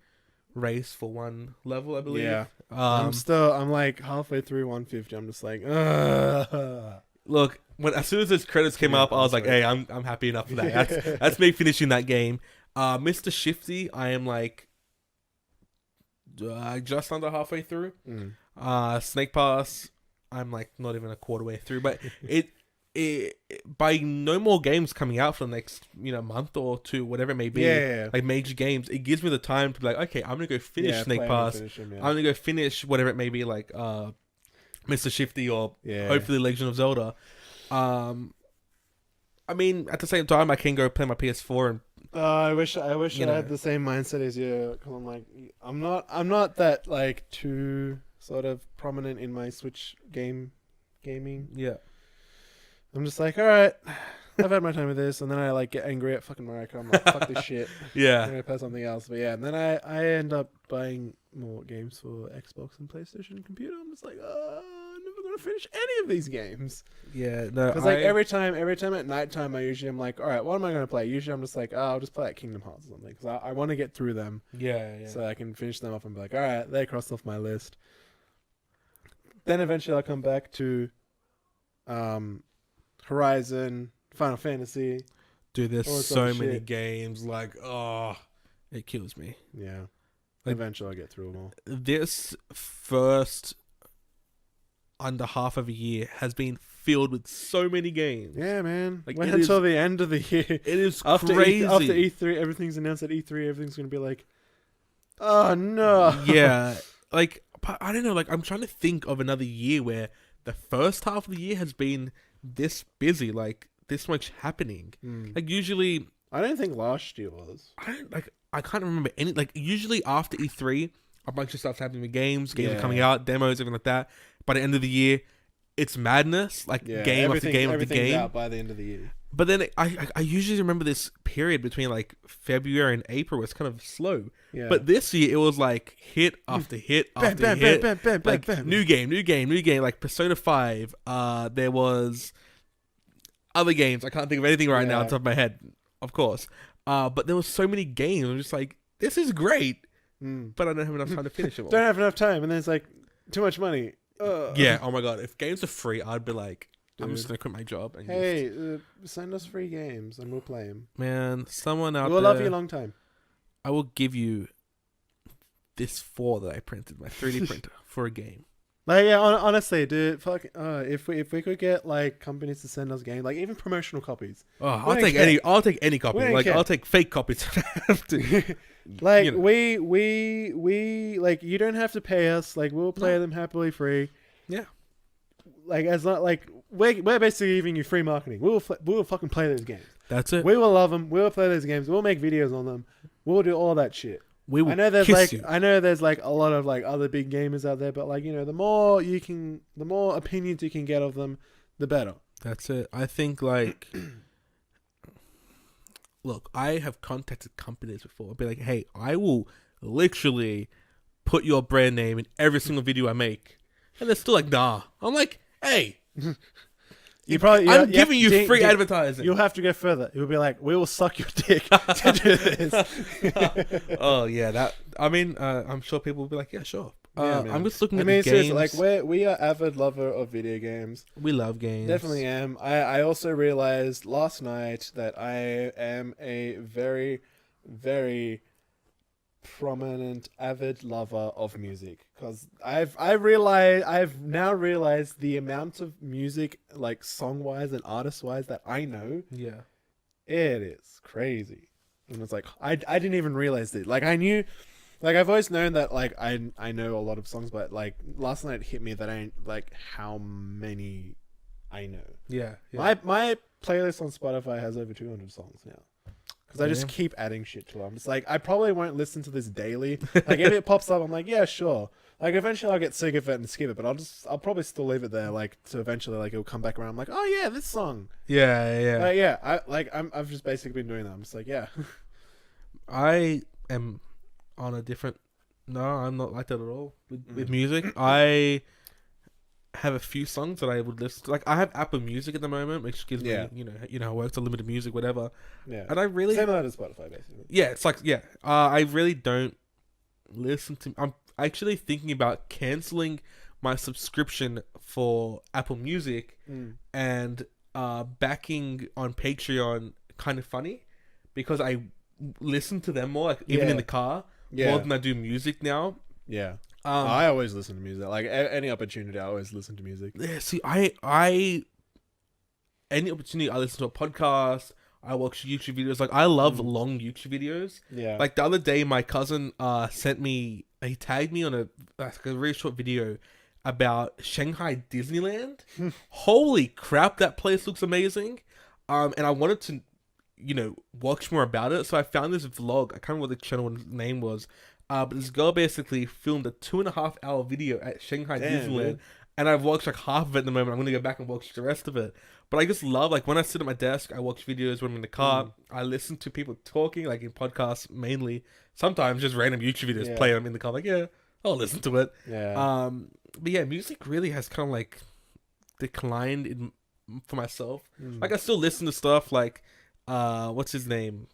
race for one level, I believe. Yeah. Um, I'm like halfway through 150. I'm just like, ugh. look, as soon as those credits came Yeah, up, I was like, sorry. hey, I'm happy enough for that. That's me finishing that game. Mr. Shifty, I am like just under halfway through. Mm. Snake Pass, I'm like not even a quarter way through, but it by no more games coming out for the next month or two, whatever it may be. Yeah. Like major games, it gives me the time to be like, okay, I'm gonna go finish Snake play 'em and Pass. finish 'em, yeah. I'm gonna go finish whatever it may be, like Mr. Shifty or Yeah. hopefully Legend of Zelda. I mean, at the same time, I can go play my PS4 and I wish I You know. had the same mindset as you. Because I'm like, I'm not that like too sort of prominent in my Switch gaming. yeah. I'm just like, all right, I've had my time with this, and then I like get angry at fucking Mario Kart. I'm like, fuck this shit. I'm Yeah. gonna play something else. But yeah, and then I end up buying more games for Xbox and PlayStation and computer. I'm just like, I'm never gonna finish any of these games. Yeah. No, Because like every time at nighttime, I'm like, all right, what am I gonna play? Usually, I'm just like, I'll just play like Kingdom Hearts or something. Because I want to get through them yeah. so I can finish them off and be like, all right, they crossed off my list. Then eventually, I'll come back to, Horizon, Final Fantasy. Dude, there's Or so some many shit. games. Like, it kills me. Yeah. Like- Eventually, I'll get through them all. This first under half of a year has been filled with so many games. Yeah, man. Like, Wait it until the end of the year. It is After crazy. after E3, everything's announced at E3. Everything's gonna be like, oh no. Yeah, like but I don't know. Like I'm trying to think of another year where the first half of the year has been this busy, like this much happening. Mm. Like usually, I don't think last year was. I can't remember any. Like usually after E3, a bunch of stuff's happening with games. Games are Yeah. coming out, demos, everything like that. By the end of the year, it's madness. Like Yeah, game after game after everything's game. out by the end of the year. But then I usually remember this period between like February and April was kind of slow. Yeah. But this year it was like hit after hit bam, after bam, hit. bam, bam, bam, Like bam. new game. Like Persona 5. There was other games. I can't think of anything right now on Yeah. top of my head, of course. But there was so many games. I'm just like, this is great, Mm. but I don't have enough time to finish them all. Don't have enough time, and then it's like too much money. Yeah. Oh my god. If games are free, I'd be like, I'm just Dude. gonna quit my job and Hey, send us free games and we'll play them. man, someone out We'll there. love you a long time. I will give you this 4 that I printed, my 3D printer, for a game. Like yeah, honestly, dude. Fuck. If we could get like companies to send us games, like even promotional copies. Oh, I'll don't take care. any. I'll take any copy. We don't Like care. I'll take fake copies if I have to. Like You know. we like you don't have to pay us. Like we'll play them happily free. Yeah. Like as not like we're basically giving you free marketing. We will fucking play those games. That's it. We will love them. We will play those games. We'll make videos on them. We'll do all that shit. We will I know there's kiss like you. I know there's like a lot of like other big gamers out there, but like the more opinions you can get of them, the better. That's it. I think like, look, I have contacted companies before. I'll be like, hey, I will literally put your brand name in every single video I make, and they're still like, nah. I'm like, hey, I'm giving you free advertising. You'll have to go further. It will be like, we will suck your dick to do this. Oh yeah, that. I mean, I'm sure people will be like, yeah, sure. Yeah, man. I'm just looking at seriously, games. like we are avid lover of video games. We love games. Definitely am. I also realized last night that I am a very, very prominent avid lover of music, because I've now realized the amount of music, like song wise and artist wise, that I know. Yeah. It is crazy. And it's like I didn't even realize it. Like I knew, like I've always known that like I know a lot of songs, but like last night it hit me that I like how many I know. Yeah. My playlist on Spotify has over 200 songs now. Because I just keep adding shit to them. It's like, I probably won't listen to this daily. Like, if it pops up, I'm like, yeah, sure. Like, eventually I'll get sick of it and skip it, but I'll probably still leave it there, like, to eventually, like, it'll come back around. I'm like, oh, yeah, this song. Yeah. I've just basically been doing that. I'm just like, yeah. I am on a different... No, I'm not like that at all with music. I have a few songs that I would listen to. Like, I have Apple Music at the moment, which gives me, you know how it works, unlimited music, whatever. Yeah. And I really... Same as Spotify, basically. Yeah, it's like, yeah. I really don't listen to... I'm actually thinking about cancelling my subscription for Apple Music and backing on Patreon Kind of Funny, because I listen to them more, like, even in the car, more than I do music now. Yeah. I always listen to music. Like, any opportunity, I always listen to music. Yeah, see, I any opportunity, I listen to a podcast, I watch YouTube videos. Like, I love long YouTube videos. Yeah. Like, the other day, my cousin he tagged me on a really short video about Shanghai Disneyland. Holy crap, that place looks amazing. And I wanted to, watch more about it. So I found this vlog. I can't remember what the channel name was. But this girl basically filmed a 2.5 hour video at Shanghai Disneyland. Dude. And I've watched like half of it at the moment. I'm going to go back and watch the rest of it. But I just love, like, when I sit at my desk, I watch videos when I'm in the car. I listen to people talking, like in podcasts mainly. Sometimes just random YouTube videos play. I'm in the car, like, yeah, I'll listen to it. Yeah. But yeah, music really has kind of like declined for myself. Like, I still listen to stuff like, what's his name?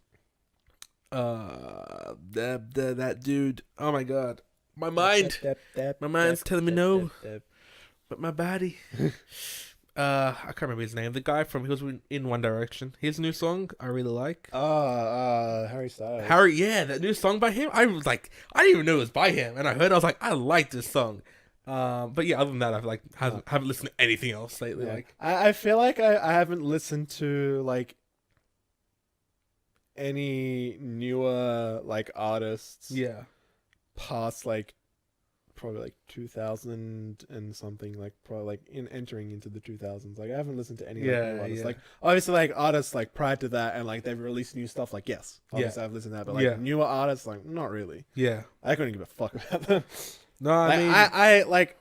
That dude. Oh my god, my mind's telling me no, but my body. I can't remember his name. The guy he was in One Direction. His new song I really like. Harry Styles. Yeah, that new song by him. I was like, I didn't even know it was by him, and I heard. I was like, I like this song. But yeah, other than that, I've like haven't listened to anything else lately. Yeah. Like, I feel like I haven't listened to like any newer like artists past like probably like 2000 and something, like probably like entering into the 2000s. Like, I haven't listened to any like, new artists. Like, obviously, like artists like prior to that and like they've released new stuff, like, yes, obviously I've listened to that, but like newer artists, like, not really. I couldn't give a fuck about them. No, I mean, I like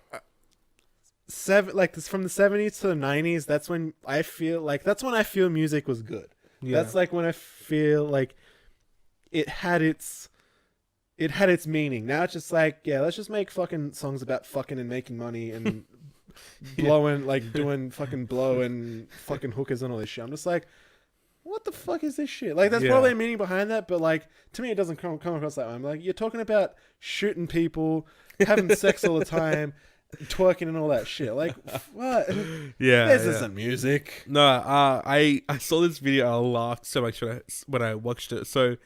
from the 70s to the 90s, that's when I feel music was good. That's like when I feel like it had its meaning. Now it's just like, yeah, let's just make fucking songs about fucking and making money and blowing, like doing fucking blow and fucking hookers and all this shit. I'm just like, what the fuck is this shit? Like, there's probably a meaning behind that, but like, to me, it doesn't come across that way. I'm like, you're talking about shooting people, having sex all the time, twerking and all that shit. Like, what? This isn't music. No, I saw this video and I laughed so much when I watched it. So,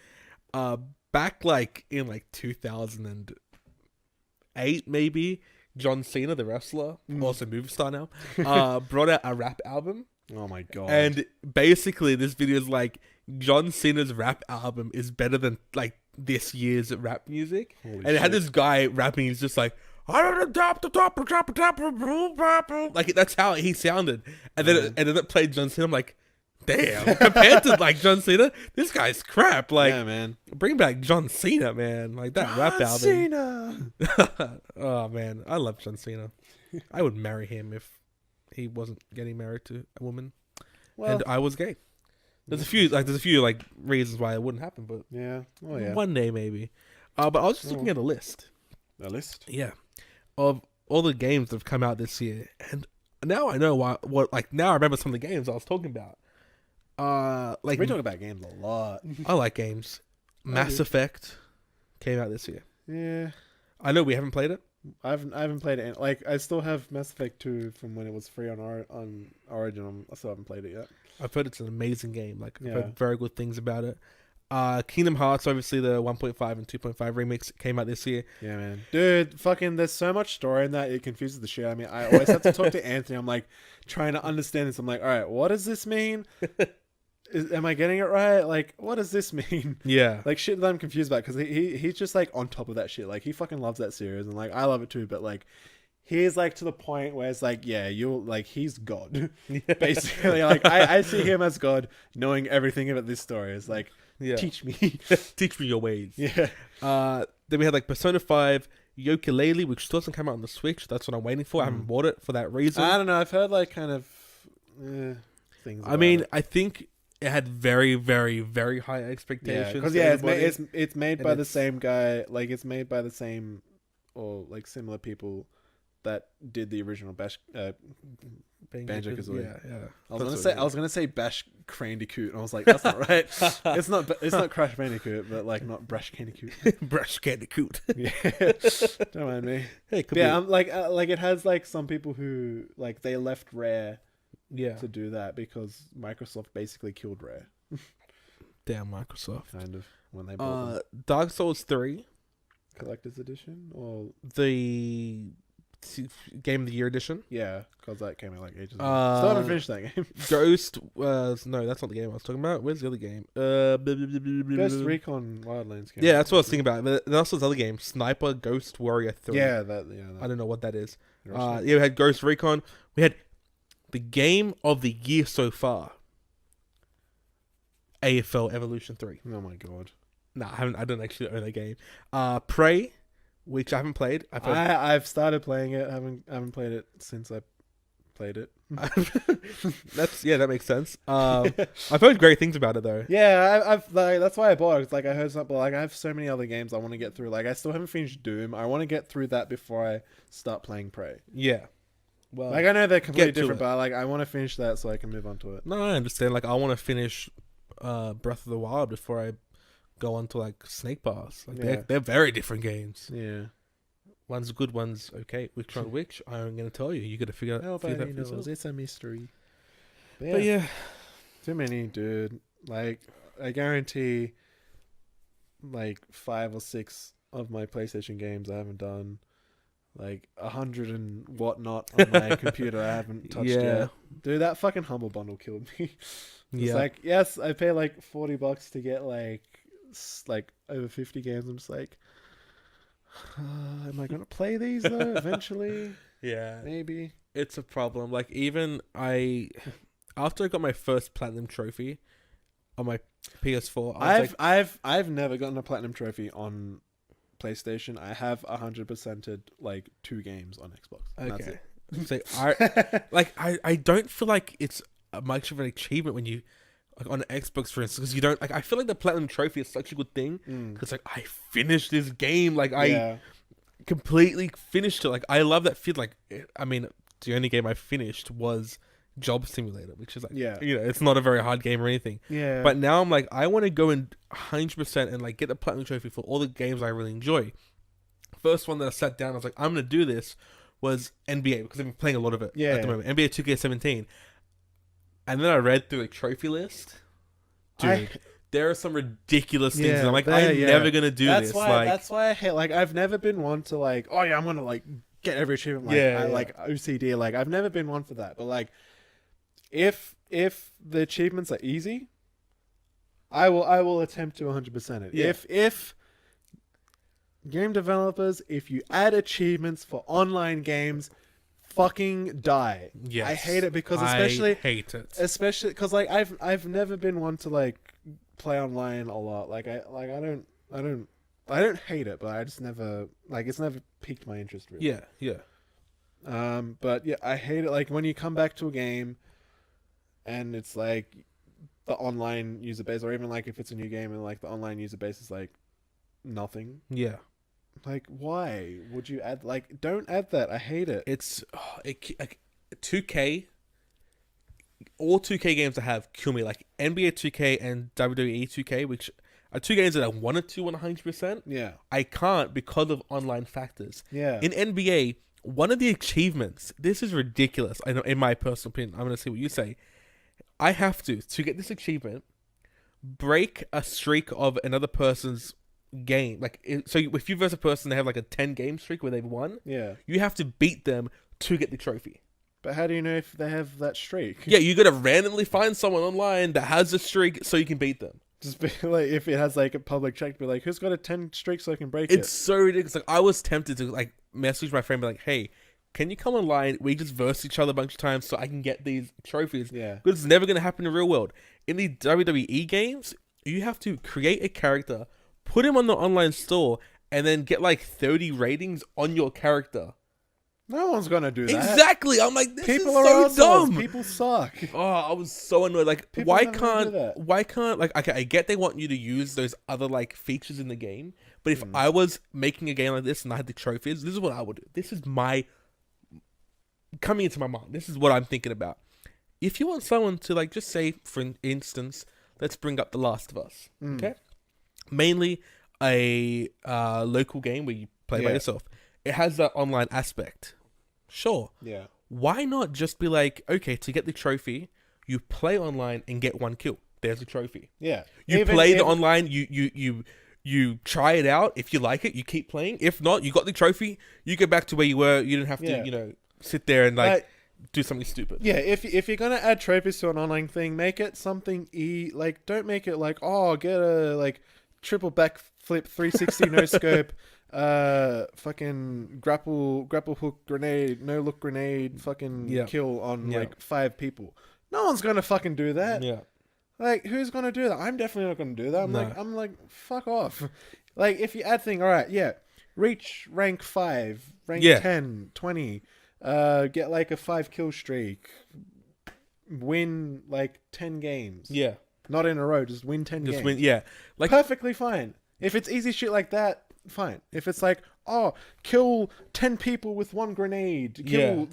back like in like 2008 maybe, John Cena, the wrestler, also movie star now, brought out a rap album. Oh my god. And basically this video is like, John Cena's rap album is better than like this year's rap music. Holy shit. It had this guy rapping, he's just like, like, that's how he sounded. And then it played John Cena. I'm like, damn, compared to like John Cena, this guy's crap. Like, yeah, man, bring back John Cena, man. Like, that rap album. Cena. Oh man, I love John Cena. I would marry him if he wasn't getting married to a woman, and I was gay. There's a few reasons why it wouldn't happen, but one day maybe. But I was just looking at a list. A list? Yeah, of all the games that have come out this year, and now I know what like now I remember some of the games I was talking about. Like We talk about games a lot. I like games. Mass do. Effect came out this year. Yeah. I know we haven't played it. I haven't played it. Like I still have Mass Effect 2 from when it was free on Origin. I still haven't played it yet. I've heard it's an amazing game. Like I've Yeah. heard very good things about it. Kingdom Hearts, obviously the 1.5 and 2.5 remix came out this year. Yeah, man. Dude, fucking there's so much story in that it confuses the shit out of me. I always have to talk to Anthony. I'm like trying to understand this. I'm like, all right, what does this mean? Am I getting it right? Like, what does this mean? Yeah. Like shit that I'm confused about because he's just like on top of that shit. Like he fucking loves that series and like I love it too. But like he's like to the point where it's like, yeah, you're like he's God. Basically, like I see him as God, knowing everything about this story. It's like, Yeah. teach me. Teach me your ways. Yeah. Then we had like Persona 5 Yooka-Laylee, which still hasn't come out on the Switch. That's what I'm waiting for. I haven't bought it for that reason. I don't know. I've heard like kind of things. I about mean, it. I think it had very, very, very high Yeah, expectations. because for everybody. it's made and by the it's- same guy. Like it's made by the same or like similar people that did the original Banjo-Kazooie. Yeah. I was gonna say Bash Bandicoot, and I was like, that's not right. It's not Crash Bandicoot, but like not Brash Bandicoot. Brush Bandicoot. Yeah, don't mind me. Hey, could Yeah, I'm like it has like some people who like they left Rare yeah. to do that because Microsoft basically killed Rare, Damn Microsoft. kind of when they bought them. Dark Souls 3, Collector's edition or the Game of the Year edition. yeah, because that came out like ages ago. Still haven't finished that game. Ghost. No, that's not the game I was talking about. Where's the other game? Ghost Recon Wildlands came Yeah, out. that's what I was thinking about. But there's also this other game, Sniper Ghost Warrior 3. Yeah, I that. don't know what that is. Interesting. Yeah, we had Ghost Recon. We had the game of the year so far. AFL Evolution 3. Oh my god. Nah, I don't actually own that game. Prey, which I haven't played. I've started playing it. Haven't played it since I played it. that makes sense. I've heard great things about it though. Yeah, I've like that's why I bought it. It's like I heard something. Like I have so many other games I want to get through. Like I still haven't finished Doom. I want to get through that before I start playing Prey. Yeah. Well, Like I know they're completely get to different, it. but like I want to finish that so I can move on to it. no, I understand. Like, I want to finish Breath of the Wild before I go on to like Snake Pass. Like, Yeah. they're very different games. Yeah. One's good, one's okay. Which one? Which? I'm gonna tell you. You got to figure that for yourself. It's a mystery. But yeah, Too many, dude. Like, I guarantee, like 5 or 6 of my PlayStation games I haven't done. Like 100 and whatnot on my computer I haven't touched Yeah. yet. Dude, that fucking Humble Bundle killed me. It's yeah. like, yes, I pay like $40 to get like over 50 games. I'm just like, am I gonna play these though eventually? Yeah. Maybe. It's a problem. Like, even after I got my first platinum trophy on my PS4, I was I've never gotten a platinum trophy on PlayStation. I have 100%ed like 2 games on Xbox. And like, That's okay. it. So I don't feel like it's much of an achievement when you like on Xbox, for instance, because you don't like. I feel like the platinum trophy is such a good thing because like I finished this game, like I Yeah. completely finished it. Like I love that feel. Like I mean, the only game I finished was Job Simulator, which is like Yeah. it's not a very hard game or anything. Yeah. But now I'm like, I want to go in 100% and like get the platinum trophy for all the games I really enjoy. First one that I sat down, I was like, I'm gonna do this was NBA because I've been playing a lot of it at the moment. NBA 2K17. And then I read through the trophy list. Dude, there are some ridiculous things, and I'm like, I'm never gonna do that's this. Why, like, that's why I hate. Like, I've never been one to like, oh yeah, I'm gonna like get every achievement. Like, Yeah, I yeah. like OCD. Like, I've never been one for that. But like, if the achievements are easy, I will attempt to 100% it. Yeah. If game developers, if you add achievements for online games, fucking die. yes. I hate it because I especially hate it. especially because like I've never been one to like play online a lot. Like I don't hate it, but I just never like it's never piqued my interest really. Yeah. But yeah, I hate it. Like when you come back to a game, and it's like the online user base, or even like if it's a new game and like the online user base is like nothing. Yeah. Like why would you add? Like don't add that. I hate it. It's 2K, all 2K games I have kill me. Like NBA 2K and WWE 2K, which are two games that I wanted to 100%. Yeah. I can't because of online factors. Yeah. In NBA, one of the achievements, this is ridiculous. I know, in my personal opinion, I'm going to say what you say. I have to get this achievement, break a streak of another person's game. So if you verse a person, they have like a 10 game streak where they've won. Yeah. You have to beat them to get the trophy. But how do you know if they have that streak? Yeah, you got to randomly find someone online that has a streak so you can beat them. Just be like, if it has like a public check, be like, who's got a 10 streak so I can break it? It's so ridiculous. Like I was tempted to like message my friend, be like, "Hey, can you come online? We just verse each other a bunch of times so I can get these trophies." Yeah. But it's never gonna happen in the real world. In the WWE games, you have to create a character, put him on the online store, and then get like 30 ratings on your character. No one's gonna do that. Exactly. I'm like, this People is are so assholes. dumb. People suck. Oh, I was so annoyed. Like, People why never do that. can't like? Okay, I get they want you to use those other like features in the game, but if I was making a game like this and I had the trophies, this is what I would do. This is my coming into my mind. This is what I'm thinking about. If you want someone to like, just say for instance, let's bring up The Last of Us. Okay, mainly a local game where you play by Yeah. yourself. It has that online aspect. Sure. Yeah. Why not just be like, okay, to get the trophy, you play online and get one kill. There's a trophy. Yeah. You play the online, you try it out. If you like it, you keep playing. If not, you got the trophy, you go back to where you were. You didn't have Yeah. to, sit there and like do something stupid. Yeah, if you're gonna add trophies to an online thing, make it something like don't make it like, oh, get a like triple backflip 360 no scope, fucking grapple hook grenade, no look grenade, fucking Yeah. kill on Yeah. like 5 people. No one's gonna fucking do that. Yeah. Like, who's gonna do that? I'm definitely not gonna do that. No. I'm like, fuck off. Like, if you add thing, all right, yeah, reach rank 5, rank Yeah. 10, 20, get like a 5 kill streak, win like 10 games. Yeah. Not in a row, just win 10 Just games. win. Yeah. Like, Perfectly fine. If it's easy shit like that, fine. If it's like, oh, kill 10 people with 1 grenade, Yeah.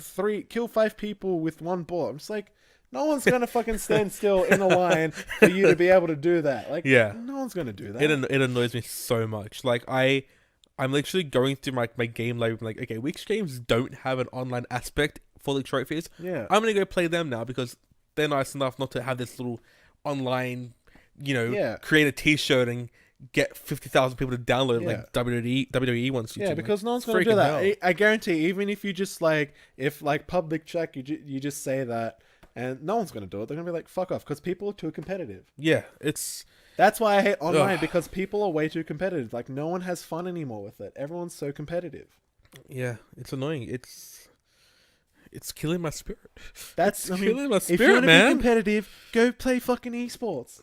kill 5 people with 1 bullet. I'm just like, no one's gonna fucking stand still in a line for you to be able to do that. Like, Yeah. no one's gonna do that. it annoys me so much. Like I'm literally going through my game library. I'm like, okay, which games don't have an online aspect for the trophies? Yeah. I'm gonna go play them now because they're nice enough not to have this little online, Yeah. create a T-shirt and get 50,000 people to download Yeah. like WWE wants you Yeah, to. because no one's It's gonna do freaking that. hell. I guarantee, even if you just like, if like public check, you just say that, and no one's gonna do it. They're gonna be like, fuck off, because people are too competitive. Yeah, it's That's why I hate online, Ugh. because people are way too competitive. Like, no one has fun anymore with it. Everyone's so competitive. it's annoying. It's killing my spirit. That's It's killing my if you spirit, want to be man. competitive, go play fucking esports.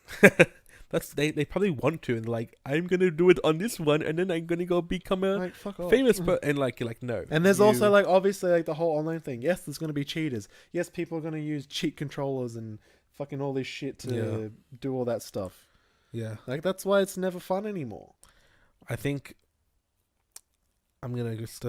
That's they probably want to, and they're like, I'm gonna do it on this one, and then I'm gonna go become a Like, fuck off. famous and like you're like, no. And there's you- also like, obviously, like the whole online thing. Yes, there's gonna be cheaters. Yes, people are gonna use cheat controllers and fucking all this shit to Yeah. do all that stuff. yeah. Like, that's why it's never fun anymore. I think I'm gonna just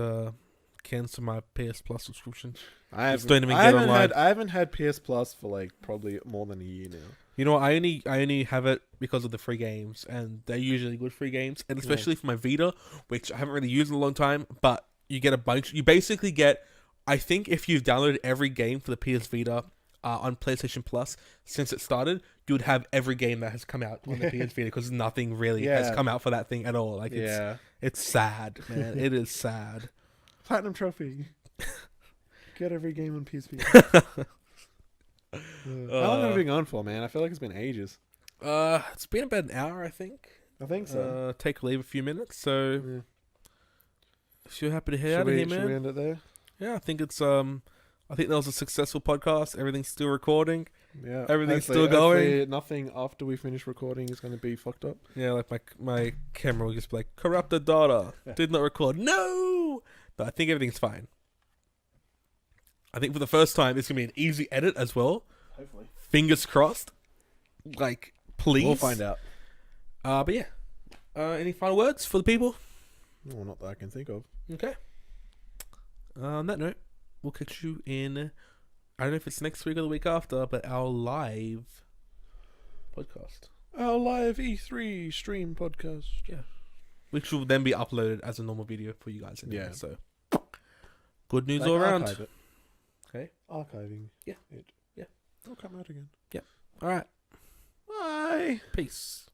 cancel my PS Plus subscription. I Just don't even get online. I haven't had PS Plus for like probably more than a year now. You know, I only have it because of the free games, and they're usually good free games, and especially for my Vita, which I haven't really used in a long time. But you get a bunch. You basically get, I think, if you've downloaded every game for the PS Vita on PlayStation Plus since it started, you would have every game that has come out on the PS Vita, because nothing really has Yeah. come out for that thing at all. Like, it's sad, man. It is sad. Platinum trophy. Get every game on PS Vita. How long have we been going for, man? I feel like it's been ages. It's been about an hour, I think. I think so. Take or leave a few minutes. So Yeah. if you're happy to hear Should out of we, here, should we man. end it there? Yeah, I think it's I think that was a successful podcast. Everything's still recording. Yeah. Everything's Hopefully- still going. hopefully Nothing after we finish recording is going to be fucked up. Yeah, like my camera will just be like, corrupted data, did not record. No, but I think everything's fine. I think for the first time, it's gonna be an easy edit as well. Hopefully. Fingers crossed. Like, please. We'll find out. But yeah. Any final words for the people? Well, not that I can think of. Okay. On that note, we'll catch you in I don't know if it's next week or the week after, but our live podcast, Our live E3 stream podcast. which will then be uploaded as a normal video for you guys. Anyway, Yeah. So good news Like, all around. archive it. Okay. Archiving. Yeah. It. Yeah. It'll come out again. All right. Bye. Peace.